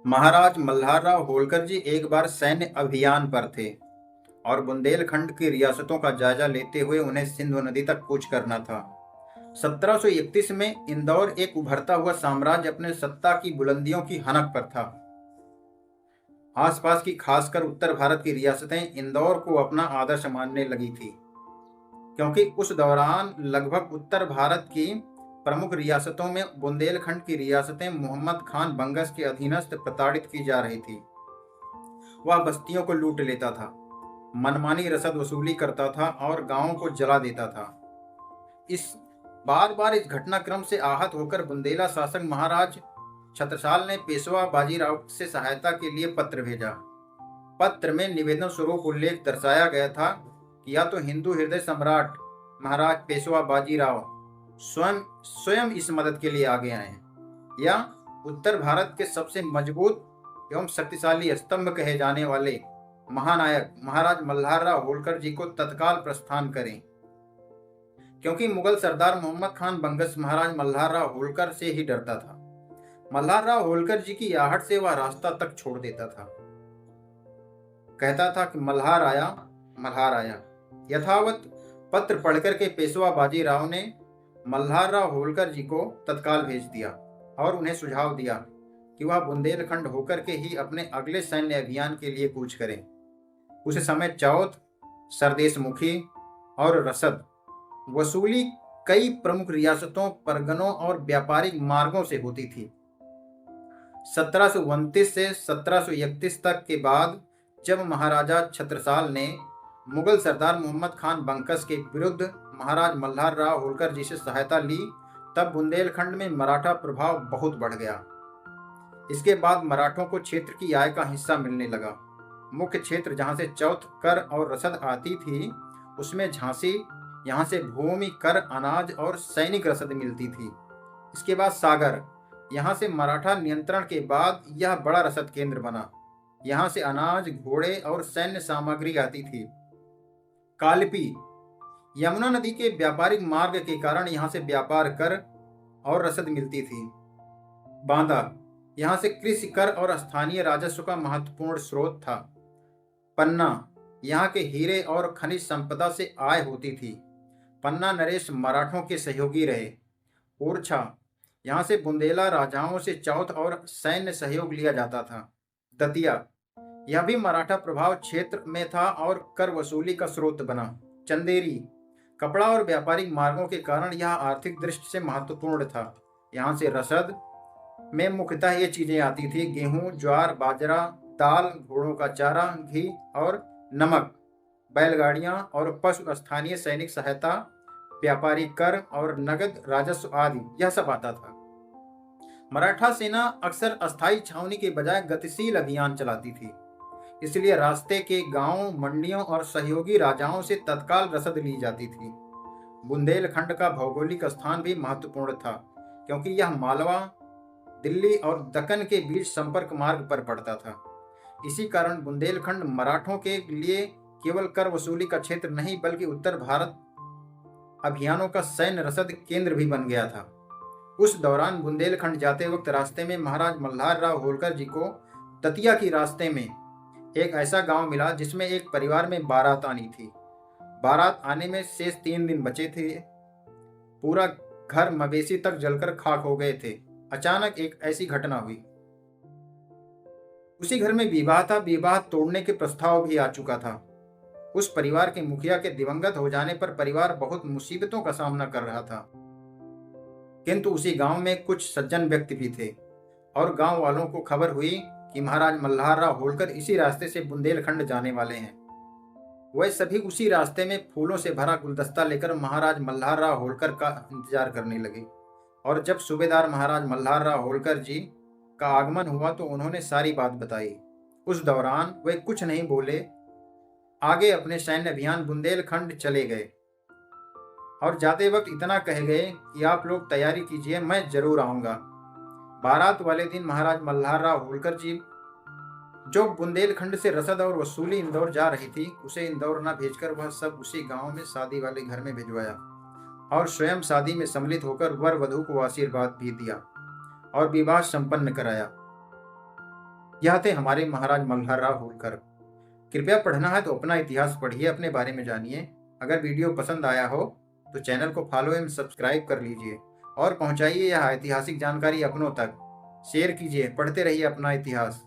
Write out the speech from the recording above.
महाराज मल्हारराव होलकर जी एक बार सैन्य अभियान पर थे और बुंदेलखंड की रियासतों का जायजा लेते हुए उन्हें सिंधु नदी तक कूच करना था। 1731 में इंदौर एक उभरता हुआ साम्राज्य अपने सत्ता की बुलंदियों की हनक पर था। आसपास की खासकर उत्तर भारत की रियासतें इंदौर को अपना आदर्श मानने लगी थी, क्योंकि उस दौरान लगभग उत्तर भारत की प्रमुख रियासतों में बुंदेलखंड की रियासतें मोहम्मद खान बंगस के अधीनस्थ प्रताड़ित की जा रही थी। वह बस्तियों को लूट लेता था, मनमानी रसद वसूली करता था और गांवों को जला देता था। इस बार बार इस घटनाक्रम से आहत होकर बुंदेला शासक महाराज छत्रसाल ने पेशवा बाजीराव से सहायता के लिए पत्र भेजा। पत्र में निवेदन स्वरूप उल्लेख दर्शाया गया था कि या तो हिंदू हृदय सम्राट महाराज पेशवा बाजीराव स्वयं स्वयं इस मदद के लिए आगे आए, या उत्तर भारत के सबसे मजबूत एवं शक्तिशाली स्तंभ कहे जाने वाले महानायक महाराज मल्हारराव होलकर जी को तत्काल प्रस्थान करें, क्योंकि मुगल सरदार मोहम्मद खान बंगस महाराज मल्हारराव होलकर से ही डरता था। मल्हारराव होलकर जी की आहट से वह रास्ता तक छोड़ देता था। कहता था कि मल्हार आया, मल्हार आया। यथावत पत्र पढ़कर के पेशवा बाजीराव ने मल्हारराव होलकर जी को तत्काल भेज दिया और उन्हें सुझाव दिया कि वह बुंदेलखंड होकर के ही अपने अगले सैन्य अभियान के लिए कूच करें। उस समय चौथ, सरदेशमुखी और रसद वसूली कई प्रमुख रियासतों, परगनों और व्यापारिक मार्गों से होती थी। 1729 से 1731 तक के बाद जब महाराजा छत्रसाल ने मुगल सरदार मोहम्मद खान बंकस के विरुद्ध महाराज मल्हारराव होलकर जी से सहायता ली, तब बुंदेलखंड में मराठा प्रभाव बहुत बढ़ गया। इसके बाद मराठों को क्षेत्र की आय का हिस्सा मिलने लगा। मुख्य क्षेत्र जहां से चौथ, कर और रसद आती थी, उसमें झांसी, यहाँ से भूमि, कर, अनाज और सैनिक रसद मिलती थी। इसके बाद सागर, यहाँ से मराठा नियंत्रण के बाद यह बड़ा रसद केंद्र बना। यहाँ से अनाज, घोड़े और सैन्य सामग्री आती थी। कालपी, यमुना नदी के व्यापारिक मार्ग के कारण यहाँ से व्यापार कर और रसद मिलती थी। बांदा, यहाँ से कृषि कर और स्थानीय राजस्व का महत्वपूर्ण स्रोत था। पन्ना, यहाँ के हीरे और खनिज संपदा से आय होती थी। पन्ना नरेश मराठों के सहयोगी रहे। ओरछा, यहाँ से बुंदेला राजाओं से चौथ और सैन्य सहयोग लिया जाता था। दतिया, यह भी मराठा प्रभाव क्षेत्र में था और कर वसूली का स्रोत बना। चंदेरी, कपड़ा और व्यापारिक मार्गों के कारण यह आर्थिक दृष्टि से महत्वपूर्ण था। यहाँ से रसद में मुख्यतः ये चीजें आती थी: गेहूं, ज्वार, बाजरा, दाल, घोड़ों का चारा, घी और नमक, बैलगाड़ियां और पशु, स्थानीय सैनिक सहायता, व्यापारी कर और नगद राजस्व आदि, यह सब आता था। मराठा सेना अक्सर अस्थायी छावनी के बजाय गतिशील अभियान चलाती थी, इसलिए रास्ते के गांवों, मंडियों और सहयोगी राजाओं से तत्काल रसद ली जाती थी। बुंदेलखंड का भौगोलिक स्थान भी महत्वपूर्ण था, क्योंकि यह मालवा, दिल्ली और दक्कन के बीच संपर्क मार्ग पर पड़ता था। इसी कारण बुंदेलखंड मराठों के लिए केवल कर वसूली का क्षेत्र नहीं, बल्कि उत्तर भारत अभियानों का सैन्य रसद केंद्र भी बन गया था। उस दौरान बुंदेलखंड जाते वक्त रास्ते में महाराज मल्हारराव होलकर जी को दतिया की रास्ते में एक ऐसा गांव मिला जिसमें एक परिवार में बारात आनी थी। बारात आने में शेष 3 दिन बचे थे। पूरा घर मवेशी तक जलकर खाक हो गए थे। अचानक एक ऐसी घटना हुई। उसी घर में विवाह था। विवाह तोड़ने के प्रस्ताव भी आ चुका था। उस परिवार के मुखिया के दिवंगत हो जाने पर परिवार बहुत मुसीबतों का सामना कर रहा था, किंतु उसी गांव में कुछ सज्जन व्यक्ति भी थे और गांव वालों को खबर हुई कि महाराज मल्हारराव होलकर इसी रास्ते से बुंदेलखंड जाने वाले हैं। वह सभी उसी रास्ते में फूलों से भरा गुलदस्ता लेकर महाराज मल्हारराव होलकर का इंतजार करने लगे। और जब सूबेदार महाराज मल्हारराव होलकर जी का आगमन हुआ तो उन्होंने सारी बात बताई। उस दौरान वे कुछ नहीं बोले, आगे अपने सैन्य अभियान बुंदेलखंड चले गए और जाते वक्त इतना कह गए कि आप लोग तैयारी कीजिए, मैं जरूर आऊंगा। बारात वाले दिन महाराज मल्हारराव होलकर जी जो बुंदेलखंड से रसद और वसूली इंदौर जा रही थी, उसे इंदौर न भेजकर वह सब उसी गांव में शादी वाले घर में भिजवाया और स्वयं शादी में सम्मिलित होकर वर वधू को आशीर्वाद भी दिया और विवाह संपन्न कराया। यह थे हमारे महाराज मल्हार राव होलकर। कृपया पढ़ना है तो अपना इतिहास पढ़िए, अपने बारे में जानिए। अगर वीडियो पसंद आया हो तो चैनल को फॉलो एवं सब्सक्राइब कर लीजिए और पहुंचाइए यह ऐतिहासिक जानकारी अपनों तक। शेयर कीजिए, पढ़ते रहिए अपना इतिहास।